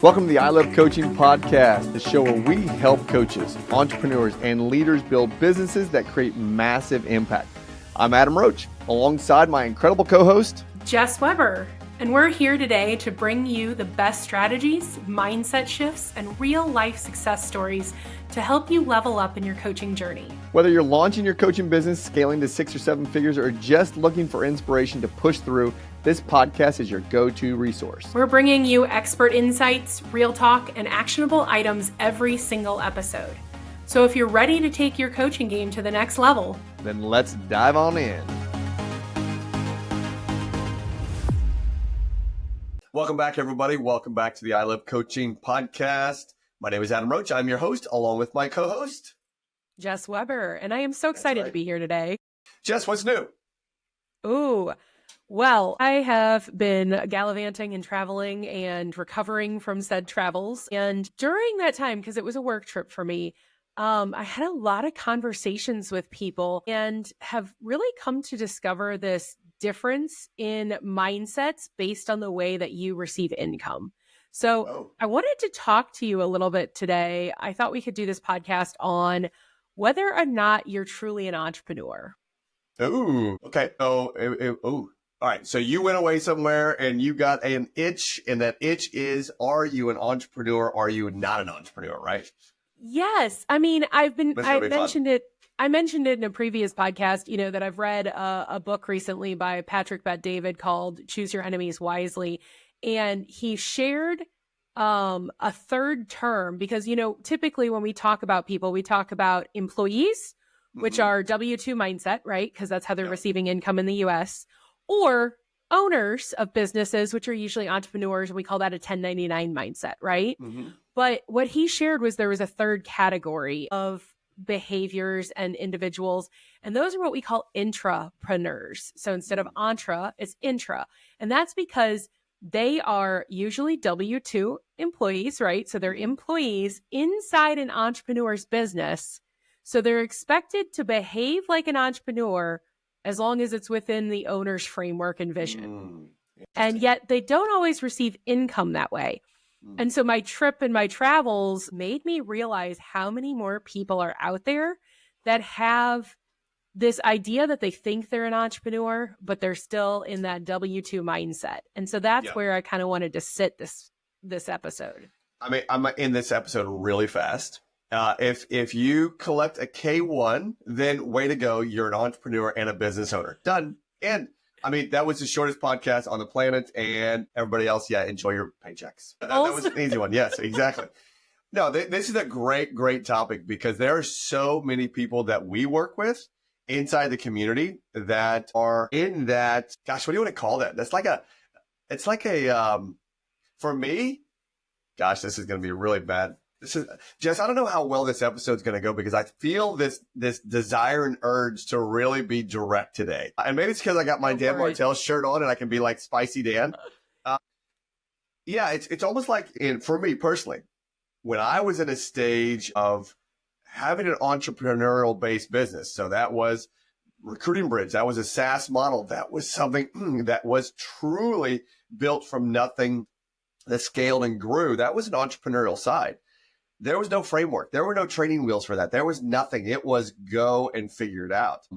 Welcome to the I Love Coaching podcast, the show where we help coaches, entrepreneurs, and leaders build businesses that create massive impact. I'm Adam Roach, alongside my incredible co-host, Jess Weber, and we're here today to bring you the best strategies, mindset shifts, and real-life success stories to help you level up in your coaching journey. Whether you're launching your coaching business, scaling to 6 or 7 figures, or just looking for inspiration to push through, this podcast is your go-to resource. We're bringing you expert insights, real talk, and actionable items every single episode. So if you're ready to take your coaching game to the next level, then let's dive on in. Welcome back, everybody. Welcome back to the I Love Coaching podcast. My name is Adam Roach. I'm your host, along with my co-host, Jess Weber, and I am so excited to be here today. Jess, what's new? Well, I have been gallivanting and traveling and recovering from said travels. And during that time, because it was a work trip for me, I had a lot of conversations with people and have really come to discover this difference in mindsets based on the way that you receive income. So I wanted to talk to you a little bit today. I thought we could do this podcast on whether or not you're truly an entrepreneur. Ooh, okay. All right. So you went away somewhere and you got an itch, and that itch is, are you an entrepreneur? Are you not an entrepreneur? Right? Yes. I mean, I mentioned it in a previous podcast, that I've read a book recently by Patrick Bet-David called Choose Your Enemies Wisely. And he shared a third term because, typically when we talk about people, we talk about employees, which are W-2 mindset, right? Because that's how they're receiving income in the US, or owners of businesses, which are usually entrepreneurs. And we call that a 1099 mindset, right? But what he shared was there was a third category of behaviors and individuals, and those are what we call intrapreneurs. So instead of intra, it's intra. And that's because they are usually W-2 employees, right? So they're employees inside an entrepreneur's business. So they're expected to behave like an entrepreneur as long as it's within the owner's framework and vision. And yet they don't always receive income that way. And so my trip and my travels made me realize how many more people are out there that have this idea that they think they're an entrepreneur, but they're still in that W-2 mindset. And so that's where I kind of wanted to sit this episode. I mean, I'm in this episode really fast. If you collect a K1, then way to go. You're an entrepreneur and a business owner. Done. And I mean, that was the shortest podcast on the planet, and everybody else, enjoy your paychecks. That was an easy one. Yes, exactly. No, this is a great topic because there are so many people that we work with inside the community that are in that, gosh, what do you want to call that? It's like a, for me, gosh, this is going to be really bad. Jess, I don't know how well this episode's going to go because I feel this desire and urge to really be direct today. And maybe it's because I got my Dan Martell shirt on and I can be like Spicy Dan. It's almost like, for me personally, when I was in a stage of having an entrepreneurial based business, so that was Recruiting Bridge, that was a SaaS model, that was something that was truly built from nothing, that scaled and grew. That was an entrepreneurial side. There was no framework. There were no training wheels for that. There was nothing. It was go and figure it out.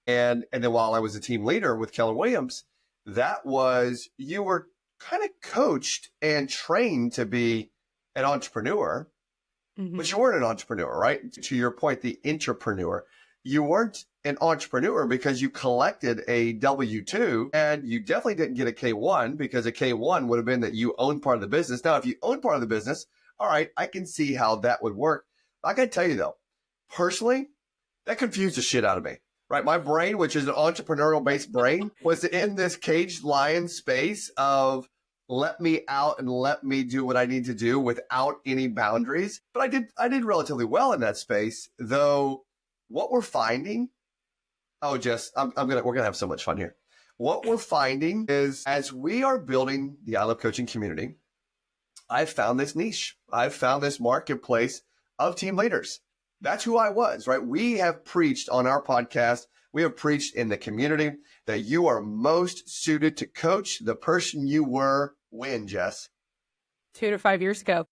And then while I was a team leader with Keller Williams, that was, you were kind of coached and trained to be an entrepreneur, but you weren't an entrepreneur, right? To your point, the intrapreneur, you weren't an entrepreneur because you collected a W-2 and you definitely didn't get a K1 because a K1 would have been that you owned part of the business. Now, if you own part of the business, all right, I can see how that would work. I got to tell you, though, personally, that confused the shit out of me, right? My brain, which is an entrepreneurial-based brain, was in this caged lion space of let me out and let me do what I need to do without any boundaries. But I did relatively well in that space, though what we're finding, Jess, we're going to have so much fun here. What we're finding is as we are building the I Love Coaching community, I've found this niche. I've found this marketplace of team leaders. That's who I was, right? We have preached on our podcast. We have preached in the community that you are most suited to coach the person you were when, Jess? 2 to 5 years ago.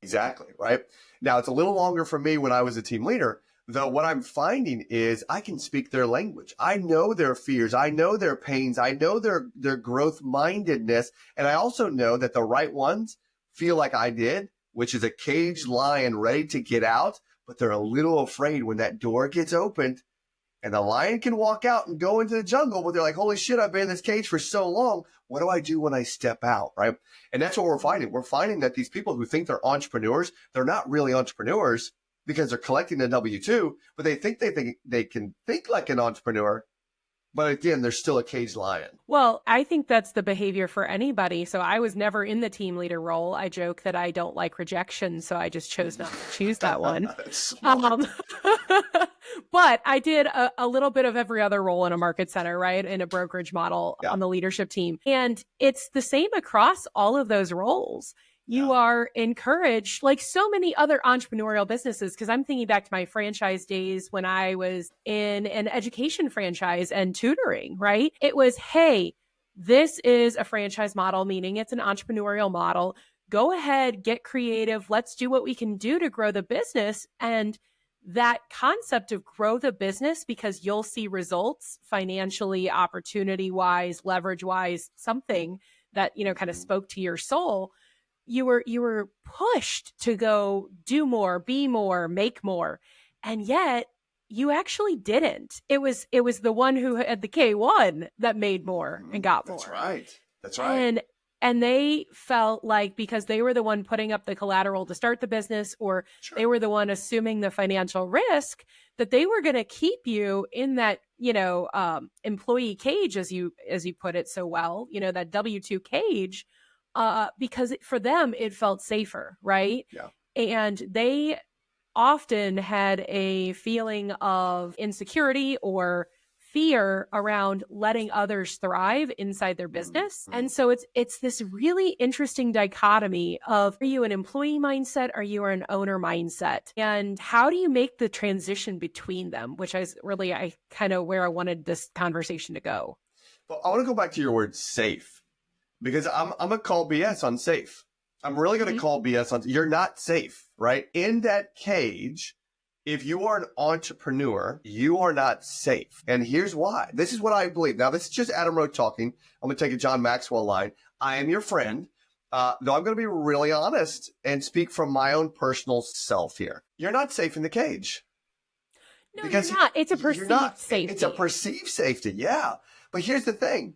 Exactly. Right. Now, it's a little longer for me when I was a team leader, though what I'm finding is I can speak their language. I know their fears. I know their pains. I know their growth mindedness. And I also know that the right ones feel like I did, which is a caged lion ready to get out, but they're a little afraid when that door gets opened and the lion can walk out and go into the jungle, but they're like, holy shit, I've been in this cage for so long. What do I do when I step out, right? And that's what we're finding. We're finding that these people who think they're entrepreneurs, they're not really entrepreneurs because they're collecting the W-2, but they think they can think like an entrepreneur. But again, they're still a caged lion. Well, I think that's the behavior for anybody. So I was never in the team leader role. I joke that I don't like rejection, so I just chose not to choose that one. But I did a little bit of every other role in a market center, right? In a brokerage model on the leadership team. And it's the same across all of those roles. You are encouraged, like so many other entrepreneurial businesses, because I'm thinking back to my franchise days when I was in an education franchise and tutoring, right? It was, hey, this is a franchise model, meaning it's an entrepreneurial model. Go ahead, get creative. Let's do what we can do to grow the business. And that concept of grow the business because you'll see results financially, opportunity-wise, leverage-wise, something that, kind of spoke to your soul. You were pushed to go do more, be more, make more. And yet you actually didn't. It was the one who had the K1 that made more and got more. That's right. And they felt like because they were the one putting up the collateral to start the business, or they were the one assuming the financial risk, that they were going to keep you in that, employee cage, as you put it so well, that W-2 cage. Because for them, it felt safer, right? Yeah. And they often had a feeling of insecurity or fear around letting others thrive inside their business. And so it's this really interesting dichotomy of, are you an employee mindset? Are you an owner mindset? And how do you make the transition between them, which is really, I kind of where I wanted this conversation to go. Well, I want to go back to your word safe. Because I'm going to call BS on safe. I'm really going to call BS on, you're not safe, right? In that cage, if you are an entrepreneur, you are not safe. And here's why. This is what I believe. Now, this is just Adam Roach talking. I'm going to take a John Maxwell line. I am your friend. Though I'm going to be really honest and speak from my own personal self here. You're not safe in the cage. No, because you're not. It's a perceived safety. It's a perceived safety, yeah. But here's the thing.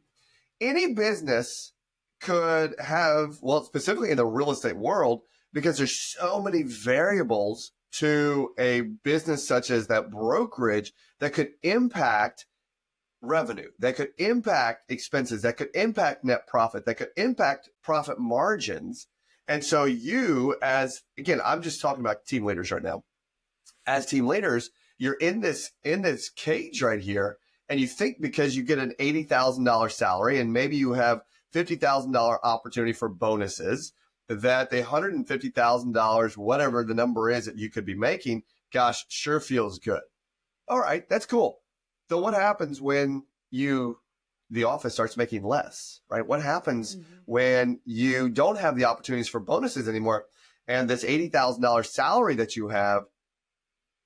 Any business could have, well, specifically in the real estate world, because there's so many variables to a business such as that brokerage that could impact revenue, that could impact expenses, that could impact net profit, that could impact profit margins. And so you again, I'm just talking about team leaders right now. As team leaders, you're in this cage right here, and you think because you get an $80,000 salary and maybe you have $50,000 opportunity for bonuses, that the $150,000, whatever the number is that you could be making, gosh, sure feels good. All right, that's cool. So what happens when the office starts making less, right? What happens when you don't have the opportunities for bonuses anymore, and this $80,000 salary that you have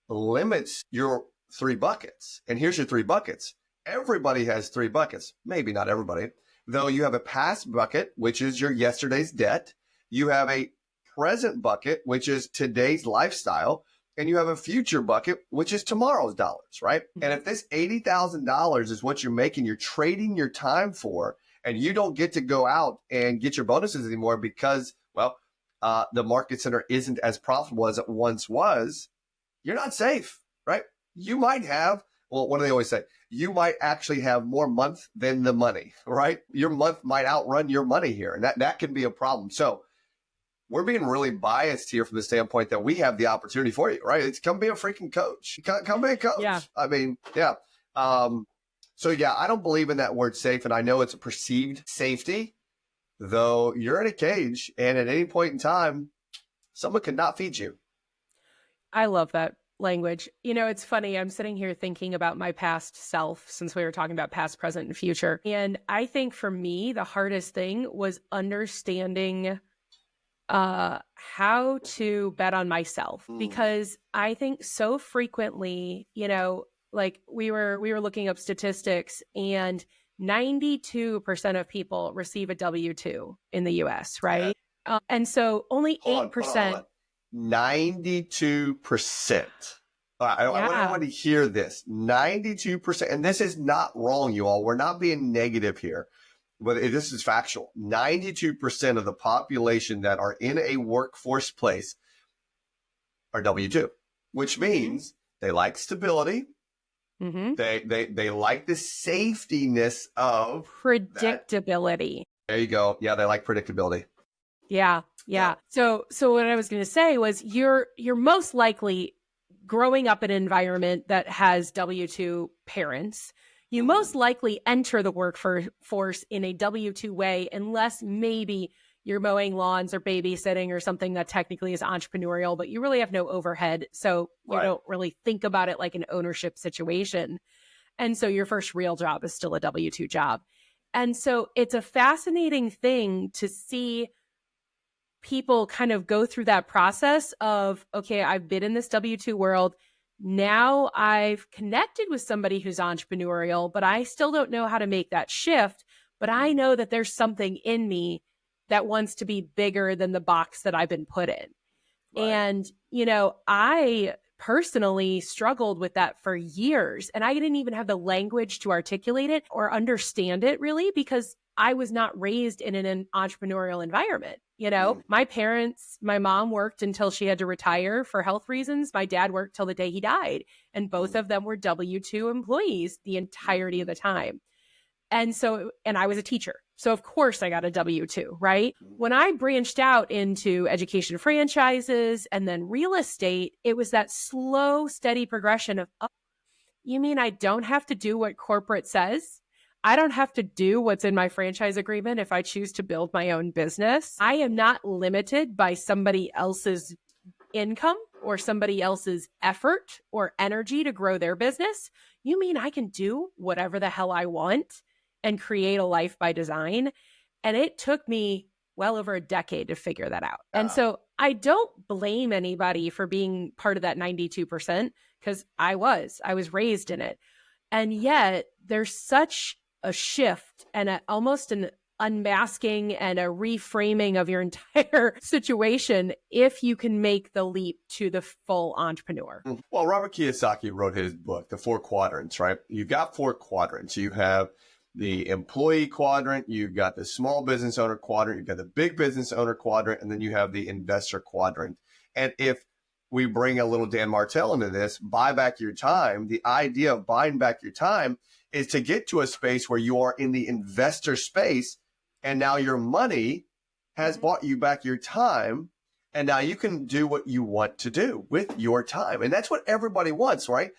limits your 3 buckets? And here's your 3 buckets. Everybody has 3 buckets. Maybe not everybody. Though you have a past bucket, which is your yesterday's debt. You have a present bucket, which is today's lifestyle. And you have a future bucket, which is tomorrow's dollars, right? And if this $80,000 is what you're making, you're trading your time for, and you don't get to go out and get your bonuses anymore because, well, the market center isn't as profitable as it once was, you're not safe, right? You might have, well, what do they always say? You might actually have more month than the money, right? Your month might outrun your money here, and that can be a problem. So we're being really biased here from the standpoint that we have the opportunity for you, right? It's come be a freaking coach. Come be a coach. Yeah. I mean, yeah. So yeah, I don't believe in that word safe, and I know it's a perceived safety, though you're in a cage, and at any point in time, someone could not feed you. I love that language. It's funny. I'm sitting here thinking about my past self, since we were talking about past, present, and future. And I think for me, the hardest thing was understanding how to bet on myself, because I think so frequently, like we were looking up statistics, and 92% of people receive a W-2 in the US, right? And so only 8%. 92%. I want to hear this. 92%. And this is not wrong, you all. We're not being negative here, but this is factual. 92% of the population that are in a workforce place are W-2, which means they like stability. They like the safetyness of predictability. There you go. Yeah, they like predictability. Yeah. So what I was going to say was you're most likely growing up in an environment that has W-2 parents. You most likely enter the workforce in a W-2 way, unless maybe you're mowing lawns or babysitting or something that technically is entrepreneurial, but you really have no overhead. So you don't really think about it like an ownership situation. And so your first real job is still a W-2 job. And so it's a fascinating thing to see people kind of go through that process of, okay, I've been in this W-2 world. Now I've connected with somebody who's entrepreneurial, but I still don't know how to make that shift. But I know that there's something in me that wants to be bigger than the box that I've been put in. Right. And, I personally struggled with that for years, and I didn't even have the language to articulate it or understand it really, because I was not raised in an entrepreneurial environment. My mom worked until she had to retire for health reasons. My dad worked till the day he died, and both of them were W-2 employees the entirety of the time. And I was a teacher. So of course I got a W-2, right? When I branched out into education franchises and then real estate, it was that slow, steady progression of, oh, you mean I don't have to do what corporate says? I don't have to do what's in my franchise agreement if I choose to build my own business. I am not limited by somebody else's income or somebody else's effort or energy to grow their business. You mean I can do whatever the hell I want and create a life by design? And it took me well over a decade to figure that out. And so I don't blame anybody for being part of that 92%, because I was raised in it. And yet there's such a shift and almost an unmasking and a reframing of your entire situation if you can make the leap to the full entrepreneur. Well, Robert Kiyosaki wrote his book, The Four Quadrants, right? You've got four quadrants. You have the employee quadrant, you've got the small business owner quadrant, you've got the big business owner quadrant, and then you have the investor quadrant. And if we bring a little Dan Martell into this, buy back your time, the idea of buying back your time is to get to a space where you are in the investor space, and now your money has bought you back your time, and now you can do what you want to do with your time. And that's what everybody wants, right?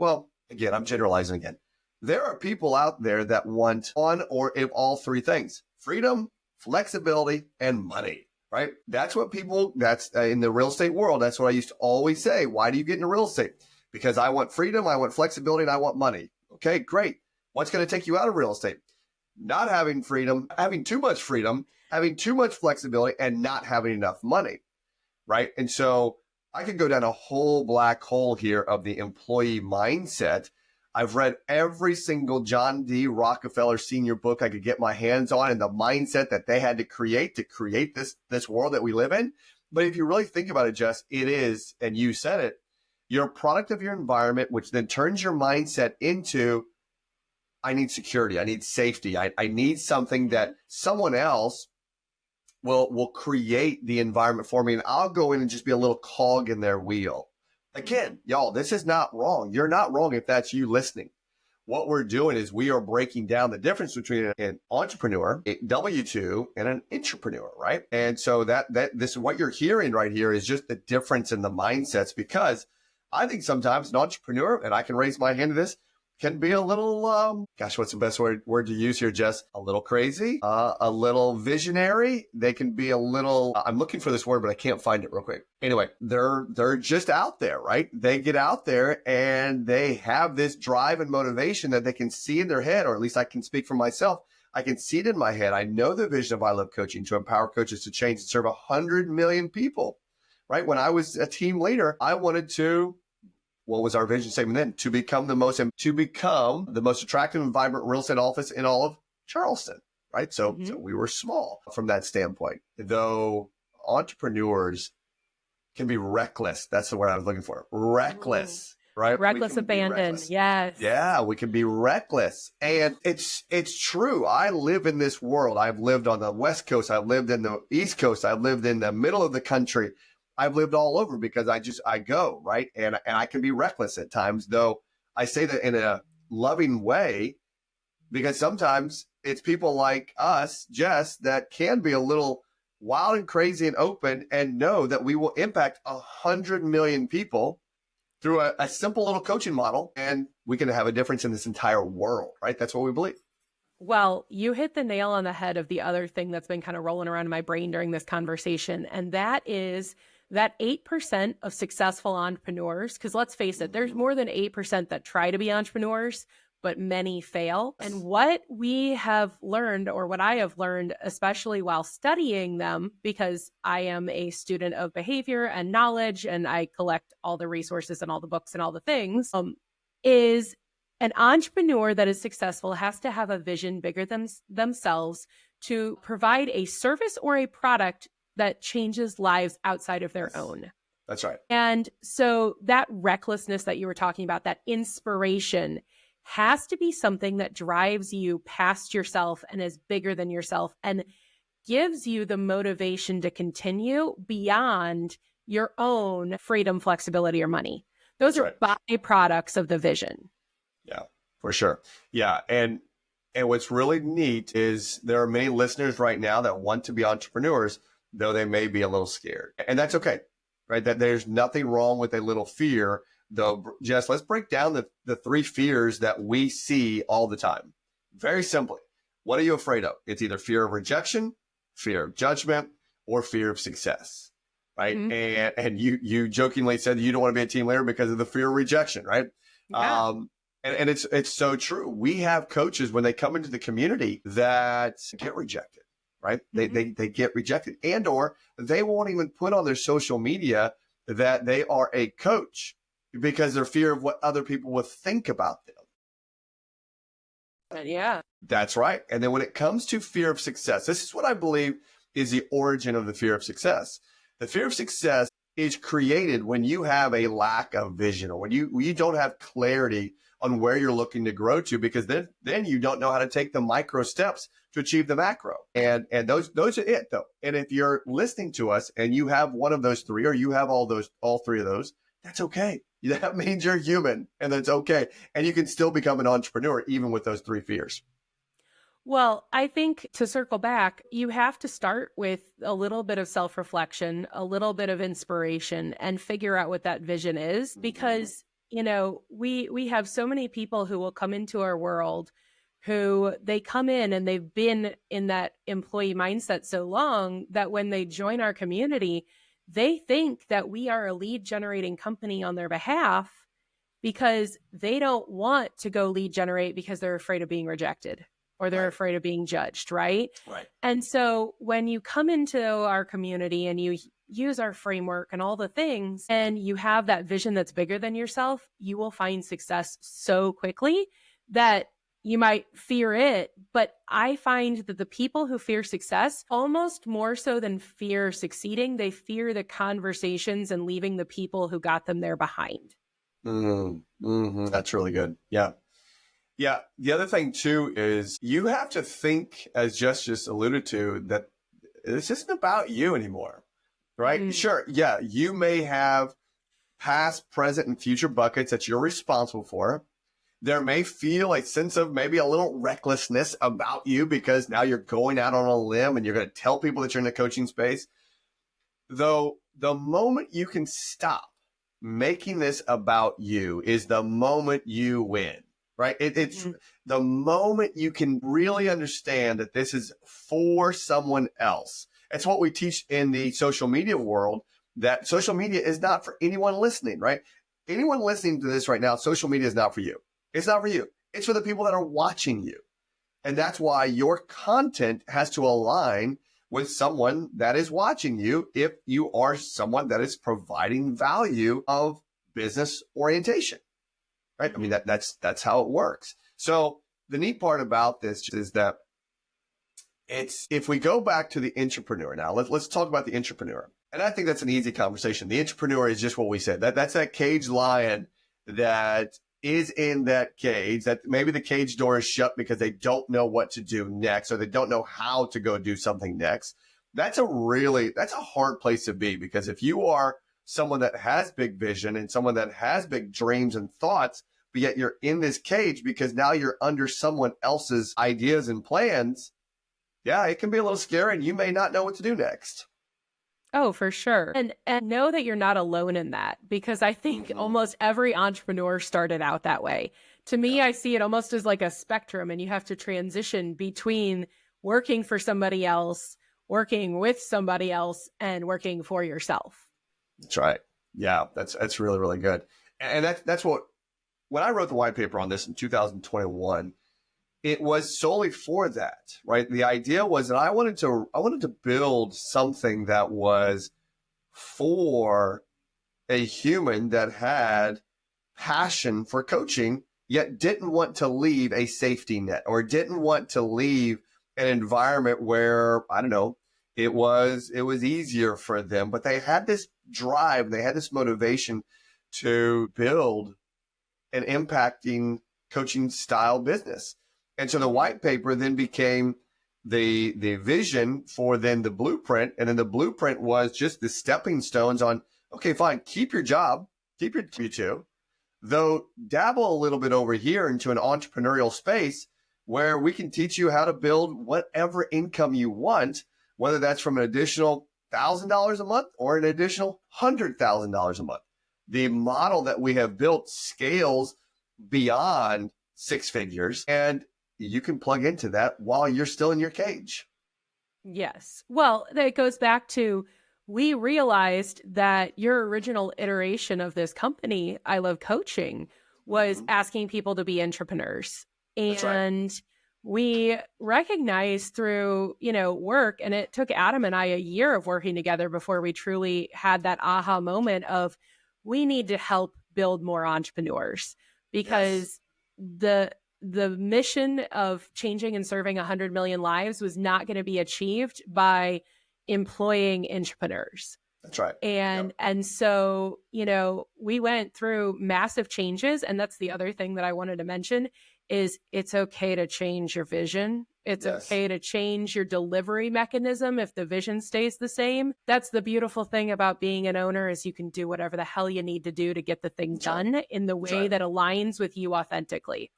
Well, again, I'm generalizing again. There are people out there that want one or all three things: freedom, flexibility, and money, right? That's what that's in the real estate world. That's what I used to always say. Why do you get into real estate? Because I want freedom, I want flexibility, and I want money. Okay, great. What's going to take you out of real estate? Not having freedom, having too much freedom, having too much flexibility, and not having enough money, right? And so I could go down a whole black hole here of the employee mindset. I've read every single John D. Rockefeller senior book I could get my hands on, and the mindset that they had to create this world that we live in. But if you really think about it, Jess, it is, and you said it, you're a product of your environment, which then turns your mindset into, I need security, I need safety, I need something that someone else will create the environment for me, and I'll go in and just be a little cog in their wheel. Again, y'all, this is not wrong. You're not wrong if that's you listening. What we're doing is we are breaking down the difference between an entrepreneur, a W-2, and an intrapreneur, right? And so this what you're hearing right here is just the difference in the mindsets, because I think sometimes an entrepreneur, and I can raise my hand to this, can be a little, what's the best word to use here, Jess? A little crazy, a little visionary. They can be a little, I'm looking for this word, but I can't find it real quick. Anyway, they're just out there, right? They get out there and they have this drive and motivation that they can see in their head, or at least I can speak for myself. I can see it in my head. I know the vision of I Love Coaching, to empower coaches to change and serve 100 million people, right? When I was a team leader, I wanted to, what was our vision statement then? To become the most attractive and vibrant real estate office in all of Charleston, right? So we were small from that standpoint. Though entrepreneurs can be reckless. That's the word I was looking for. Reckless, right? Reckless abandon. Yes. Yeah, we can be reckless. And it's true. I live in this world. I've lived on the West Coast. I've lived in the East Coast. I've lived in the middle of the country. I've lived all over because I go, right? And I can be reckless at times, though I say that in a loving way, because sometimes it's people like us, Jess, that can be a little wild and crazy and open and know that we will impact 100 million people through a simple little coaching model, and we can have a difference in this entire world, right? That's what we believe. Well, you hit the nail on the head of the other thing that's been kind of rolling around in my brain during this conversation, and that is that 8% of successful entrepreneurs, because let's face it, there's more than 8% that try to be entrepreneurs, but many fail. And what we have learned, or what I have learned, especially while studying them, because I am a student of behavior and knowledge, and I collect all the resources and all the books and all the things, is an entrepreneur that is successful has to have a vision bigger than themselves to provide a service or a product that changes lives outside of their own. That's right. And so that recklessness that you were talking about, that inspiration, has to be something that drives you past yourself and is bigger than yourself and gives you the motivation to continue beyond your own freedom, flexibility, or money. Those are byproducts of the vision. Yeah, for sure. Yeah. And what's really neat is there are many listeners right now that want to be entrepreneurs, though they may be a little scared. And that's okay, right? That there's nothing wrong with a little fear. Though, Jess, let's break down the three fears that we see all the time. Very simply, what are you afraid of? It's either fear of rejection, fear of judgment, or fear of success, right? Mm-hmm. And you jokingly said you don't want to be a team leader because of the fear of rejection, right? Yeah. And it's so true. We have coaches when they come into the community that get rejected, right? Mm-hmm. They get rejected, and or they won't even put on their social media that they are a coach, because their fear of what other people will think about them. Yeah. That's right. And then when it comes to fear of success, this is what I believe is the origin of the fear of success. The fear of success is created when you have a lack of vision, or when you don't have clarity on where you're looking to grow to, because then you don't know how to take the micro steps to achieve the macro. And those are it, though. And if you're listening to us and you have one of those three, or you have all three of those, that's okay. That means you're human, and that's okay. And you can still become an entrepreneur even with those three fears. Well, I think to circle back, you have to start with a little bit of self-reflection, a little bit of inspiration, and figure out what that vision is. Because, we have so many people who will come into our world who they come in and they've been in that employee mindset so long that when they join our community, they think that we are a lead generating company on their behalf because they don't want to go lead generate because they're afraid of being rejected or they're afraid of being judged, right? Right. And so when you come into our community and you use our framework and all the things, and you have that vision that's bigger than yourself, you will find success so quickly that you might fear it, but I find that the people who fear success, almost more so than fear succeeding, they fear the conversations and leaving the people who got them there behind. Mm-hmm. That's really good. Yeah. Yeah. The other thing too is you have to think, as Jess just alluded to, that this isn't about you anymore, right? Sure. Yeah. You may have past, present, and future buckets that you're responsible for. There may feel a sense of maybe a little recklessness about you because now you're going out on a limb and you're going to tell people that you're in the coaching space. Though the moment you can stop making this about you is the moment you win, right? It's the moment you can really understand that this is for someone else. It's what we teach in the social media world, that social media is not for anyone listening, right? Anyone listening to this right now, social media is not for you. It's not for you. It's for the people that are watching you. And that's why your content has to align with someone that is watching you if you are someone that is providing value of business orientation, right? I mean, that's how it works. So the neat part about this is that if we go back to the entrepreneur now, let's talk about the entrepreneur. And I think that's an easy conversation. The entrepreneur is just what we said. That's that caged lion that is in that cage, that maybe the cage door is shut because they don't know what to do next, or they don't know how to go do something next. That's a hard place to be, because if you are someone that has big vision and someone that has big dreams and thoughts, but yet you're in this cage because now you're under someone else's ideas and plans, yeah, it can be a little scary and you may not know what to do next. Oh, for sure. And know that you're not alone in that, because I think almost every entrepreneur started out that way. To me, I see it almost as like a spectrum, and you have to transition between working for somebody else, working with somebody else, and working for yourself. That's right. Yeah, that's really, really good. And that's what, when I wrote the white paper on this in 2021, it was solely for that, right? The idea was that I wanted to build something that was for a human that had passion for coaching, yet didn't want to leave a safety net, or didn't want to leave an environment where, I don't know, it was easier for them, but they had this drive, they had this motivation to build an impacting coaching style business. And so the white paper then became the vision for then the blueprint. And then the blueprint was just the stepping stones on, okay, fine, keep your job, keep your W-2, though dabble a little bit over here into an entrepreneurial space where we can teach you how to build whatever income you want, whether that's from an additional $1,000 a month or an additional $100,000 a month. The model that we have built scales beyond six figures, and you can plug into that while you're still in your cage. Yes. Well, that goes back to, we realized that your original iteration of this company, I Love Coaching, was asking people to be entrepreneurs. And we recognized through, work, and it took Adam and I a year of working together before we truly had that aha moment of, we need to help build more entrepreneurs, because the mission of changing and serving 100 million lives was not going to be achieved by employing entrepreneurs. That's right. And so, we went through massive changes. And that's the other thing that I wanted to mention is, it's okay to change your vision. It's okay to change your delivery mechanism if the vision stays the same. That's the beautiful thing about being an owner, is you can do whatever the hell you need to do to get the thing done in the way that aligns with you authentically.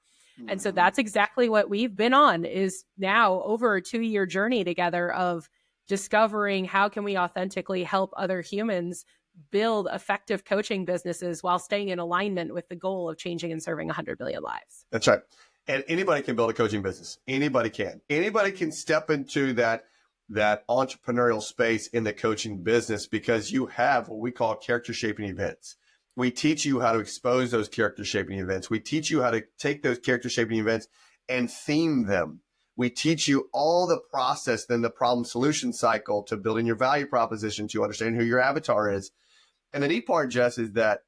And so that's exactly what we've been on, is now over a 2-year journey together of discovering how can we authentically help other humans build effective coaching businesses while staying in alignment with the goal of changing and serving 100 million lives. That's right. And anybody can build a coaching business. Anybody can. Anybody can step into that entrepreneurial space in the coaching business, because you have what we call character shaping events. We teach you how to expose those character shaping events. We teach you how to take those character shaping events and theme them. We teach you all the process, then the problem solution cycle, to building your value proposition, to understanding who your avatar is. And the neat part, Jess, is that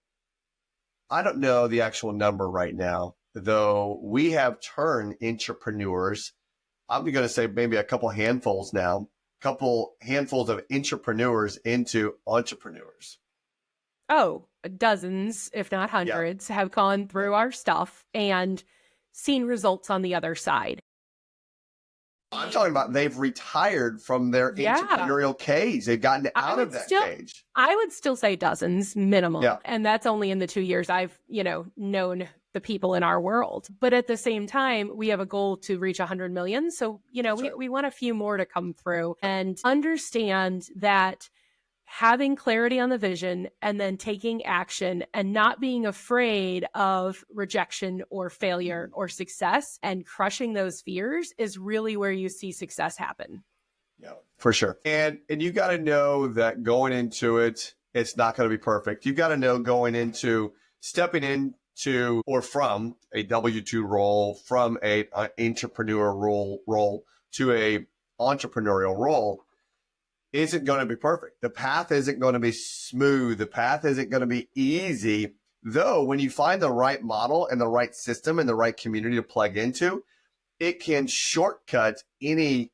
I don't know the actual number right now, though we have turned entrepreneurs, I'm going to say maybe a couple handfuls now, couple handfuls of entrepreneurs into entrepreneurs. Oh, dozens, if not hundreds, have gone through our stuff and seen results on the other side. I'm talking about they've retired from their entrepreneurial cage. They've gotten out of that cage. I would still say dozens minimum. Yeah. And that's only in the 2 years I've, known the people in our world. But at the same time, we have a goal to reach 100 million. So, we want a few more to come through, and understand that having clarity on the vision and then taking action and not being afraid of rejection or failure or success and crushing those fears is really where you see success happen. Yeah, for sure. And you got to know that going into it, it's not going to be perfect. You got to know going into stepping in to, or from a W-2 role, from an entrepreneur role to a entrepreneurial role isn't going to be perfect. The path isn't going to be smooth. The path isn't going to be easy. Though when you find the right model and the right system and the right community to plug into, it can shortcut any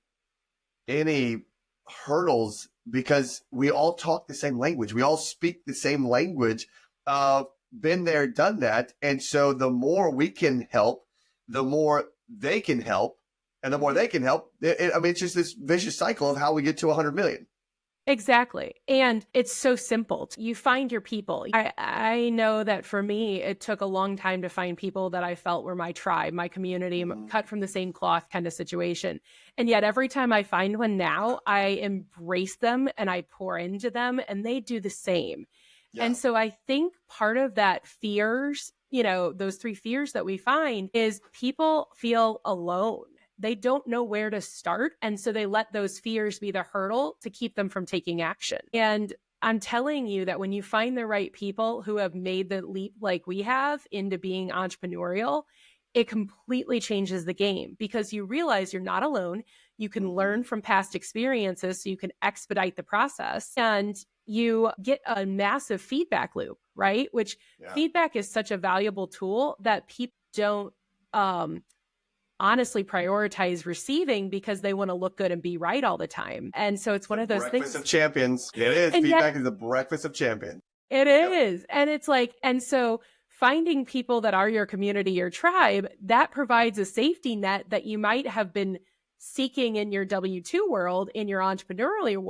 hurdles, because we all talk the same language. We all speak the same language of been there, done that. And so the more we can help, the more they can help, and the more they can help. It's just this vicious cycle of how we get to 100 million. Exactly. And it's so simple. You find your people. I know that for me, it took a long time to find people that I felt were my tribe, my community, cut from the same cloth kind of situation. And yet every time I find one now, I embrace them and I pour into them, and they do the same. Yeah. And so I think part of that fears, those 3 fears that we find, is people feel alone. They don't know where to start. And so they let those fears be the hurdle to keep them from taking action. And I'm telling you that when you find the right people who have made the leap like we have into being entrepreneurial, it completely changes the game, because you realize you're not alone. You can learn from past experiences, so you can expedite the process, and you get a massive feedback loop, right? Which feedback is such a valuable tool that people don't honestly prioritize receiving, because they want to look good and be right all the time. And so it's one of those things. Breakfast of champions. It is. And feedback is the breakfast of champions. It is. And it's like, and so finding people that are your community, your tribe, that provides a safety net that you might have been seeking in your W-2 world, in your entrepreneurial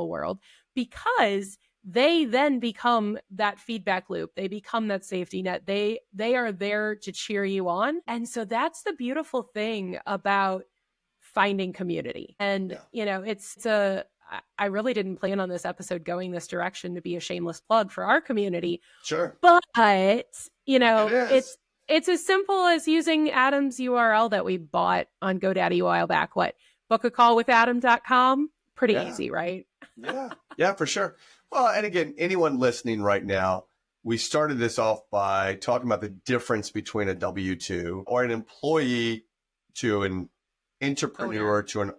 world, because they then become that feedback loop. They become that safety net. They are there to cheer you on. And so that's the beautiful thing about finding community. And, I really didn't plan on this episode going this direction to be a shameless plug for our community. Sure. But, it's as simple as using Adam's URL that we bought on GoDaddy a while back. bookacallwithadam.com. Pretty easy, right? Yeah, for sure. Well, and again, anyone listening right now, we started this off by talking about the difference between a W-2 or an employee to an entrepreneur to an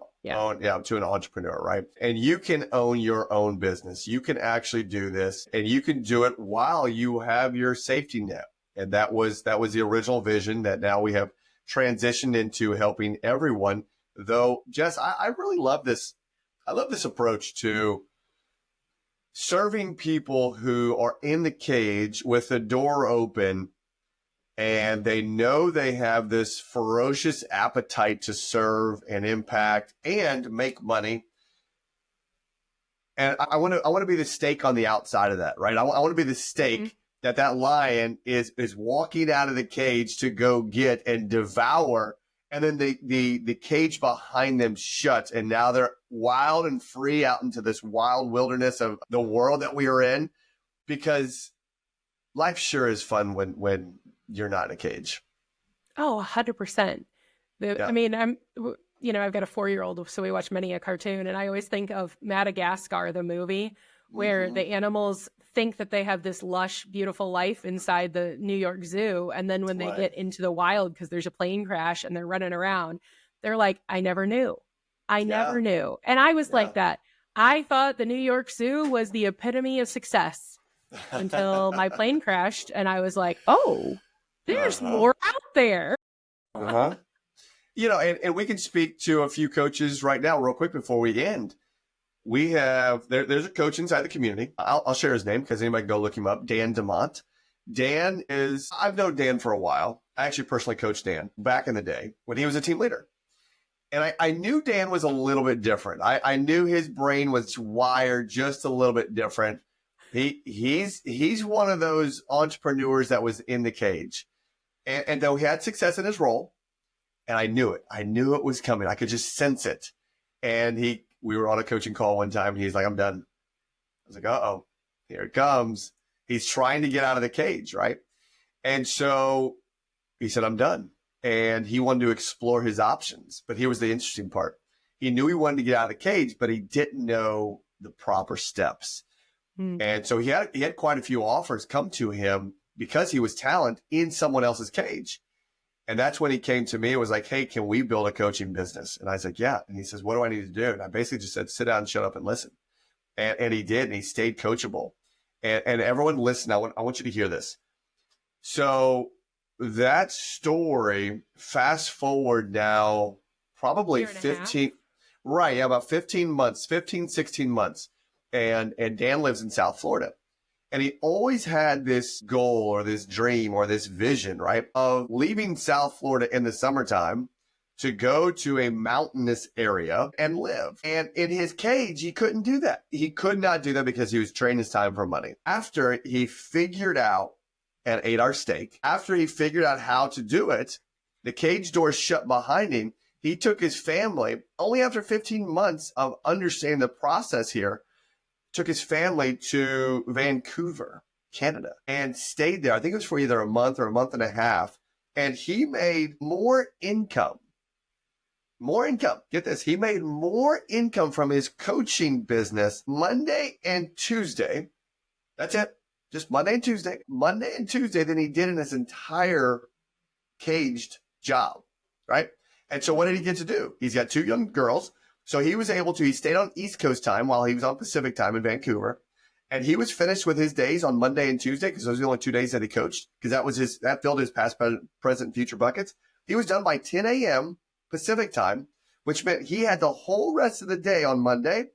entrepreneur, right? And you can own your own business. You can actually do this, and you can do it while you have your safety net. And that was the original vision that now we have transitioned into helping everyone. Though, Jess, I really love this. I love this approach to serving people who are in the cage with the door open, and they know they have this ferocious appetite to serve and impact and make money. And I want to be the stake on the outside of that, right? I want to be the stake that lion is walking out of the cage to go get and devour. And then the cage behind them shuts, and now they're wild and free out into this wild wilderness of the world that we are in, because life sure is fun when you're not in a cage. Oh, 100%. I mean, I've got a 4-year-old, so we watch many a cartoon, and I always think of Madagascar, the movie, where the animals think that they have this lush, beautiful life inside the New York Zoo. And then when they get into the wild, because there's a plane crash and they're running around, they're like, I never knew. I never knew. And I was like that. I thought the New York Zoo was the epitome of success until my plane crashed. And I was like, oh, there's more out there. And we can speak to a few coaches right now, real quick, before we end. We have, there's a coach inside the community. I'll share his name because anybody can go look him up. Dan DeMont. I've known Dan for a while. I actually personally coached Dan back in the day when he was a team leader. And I knew Dan was a little bit different. I knew his brain was wired just a little bit different. He's one of those entrepreneurs that was in the cage. And though he had success in his role, and I knew it. I knew it was coming. I could just sense it. And we were on a coaching call one time, and he's like, I'm done. I was like, uh-oh, here it comes. He's trying to get out of the cage, right? And so he said, I'm done. And he wanted to explore his options. But here was the interesting part. He knew he wanted to get out of the cage, but he didn't know the proper steps. And so he had quite a few offers come to him because he was talent in someone else's cage. And that's when he came to me and was like, hey, can we build a coaching business? And I said, yeah. And he says, what do I need to do? And I basically just said, sit down, shut up, and listen. And he did, and he stayed coachable. And everyone listen, I want you to hear this. So that story, fast forward now, probably 15, right, yeah, about 15 months, 15, 16 months. And Dan lives in South Florida. And he always had this goal or this dream or this vision, right, of leaving South Florida in the summertime to go to a mountainous area and live. And in his cage, he couldn't do that. He could not do that because he was trading his time for money. After he figured out and ate our steak, after he figured out how to do it, the cage door shut behind him. He took his family, only after 15 months of understanding the process here, took his family to Vancouver, Canada, and stayed there. I think it was for either a month or a month and a half. And he made more income. Get this. He made more income from his coaching business Monday and Tuesday. That's it. Just Monday and Tuesday than he did in his entire caged job, right? And so what did he get to do? He's got 2 young girls. So he was able to, he stayed on East Coast time while he was on Pacific time in Vancouver. And he was finished with his days on Monday and Tuesday because those were the only 2 days that he coached because that filled his past, present, and future buckets. He was done by 10 a.m. Pacific time, which meant he had the whole rest of the day on Monday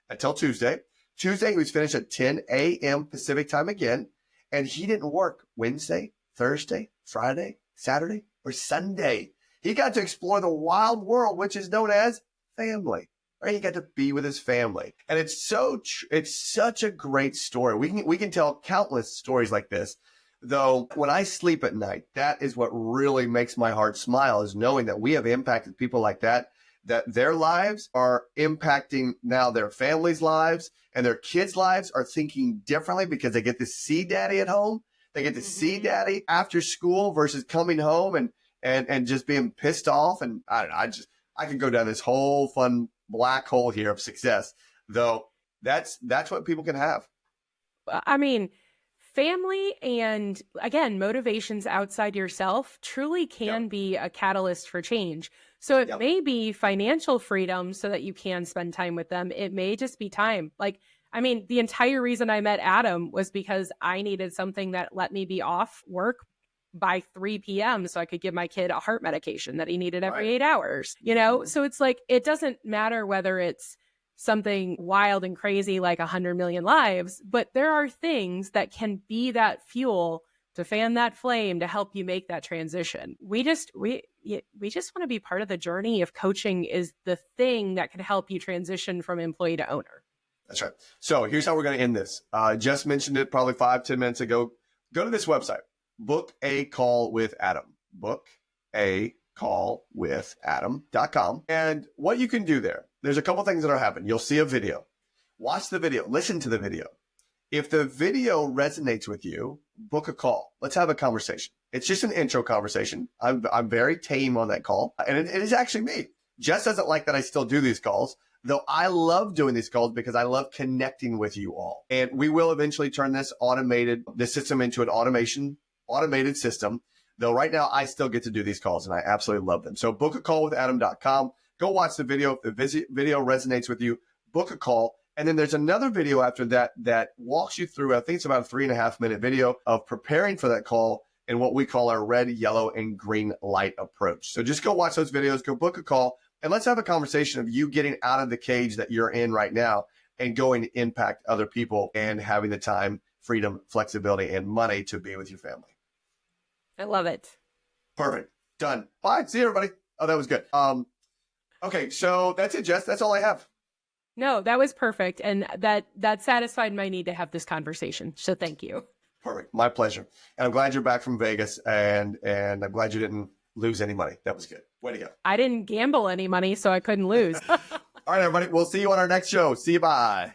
until Tuesday. Tuesday, he was finished at 10 a.m. Pacific time again. And he didn't work Wednesday, Thursday, Friday, Saturday, or Sunday. He got to explore the wild world, which is known as family, right? He got to be with his family. And it's such a great story. We can tell countless stories like this, though when I sleep at night, that is what really makes my heart smile, is knowing that we have impacted people like that their lives are impacting now their families' lives, and their kids' lives are thinking differently because they get to see daddy at home. They get to see daddy after school versus coming home and just being pissed off. And I don't know, I could go down this whole fun black hole here of success, though that's what people can have. I mean, family and, again, motivations outside yourself truly can be a catalyst for change. So it may be financial freedom so that you can spend time with them. It may just be time. Like, I mean, the entire reason I met Adam was because I needed something that let me be off work by 3 p.m. so I could give my kid a heart medication that he needed every 8 hours, you know? So it's like, it doesn't matter whether it's something wild and crazy like 100 million lives, but there are things that can be that fuel to fan that flame to help you make that transition. We just want to be part of the journey if coaching is the thing that can help you transition from employee to owner. That's right. So here's how we're going to end this. Jess mentioned it probably 5-10 minutes ago. Go to this website. Book a call with Adam. bookacallwithadam.com. And what you can do there's a couple things that are happening. You'll see a video. Watch the video. Listen to the video. If the video resonates with you, book a call. Let's have a conversation. It's just an intro conversation. I'm very tame on that call. And it is actually me. Jess doesn't like that I still do these calls, though I love doing these calls because I love connecting with you all. And we will eventually turn this system into an automated system, though right now I still get to do these calls and I absolutely love them. So bookacallwithadam.com. Go watch the video. If the video resonates with you, book a call. And then there's another video after that walks you through, I think it's about a 3.5 minute video of preparing for that call and what we call our red, yellow, and green light approach. So just go watch those videos, go book a call, and let's have a conversation of you getting out of the cage that you're in right now and going to impact other people and having the time, freedom, flexibility, and money to be with your family. I love it. Perfect. Done. Bye. See you, everybody. Oh, that was good. Okay, so that's it, Jess. That's all I have. No, that was perfect. And that satisfied my need to have this conversation. So thank you. Perfect. My pleasure. And I'm glad you're back from Vegas and I'm glad you didn't lose any money. That was good. Way to go. I didn't gamble any money, so I couldn't lose. All right, everybody. We'll see you on our next show. See you. Bye.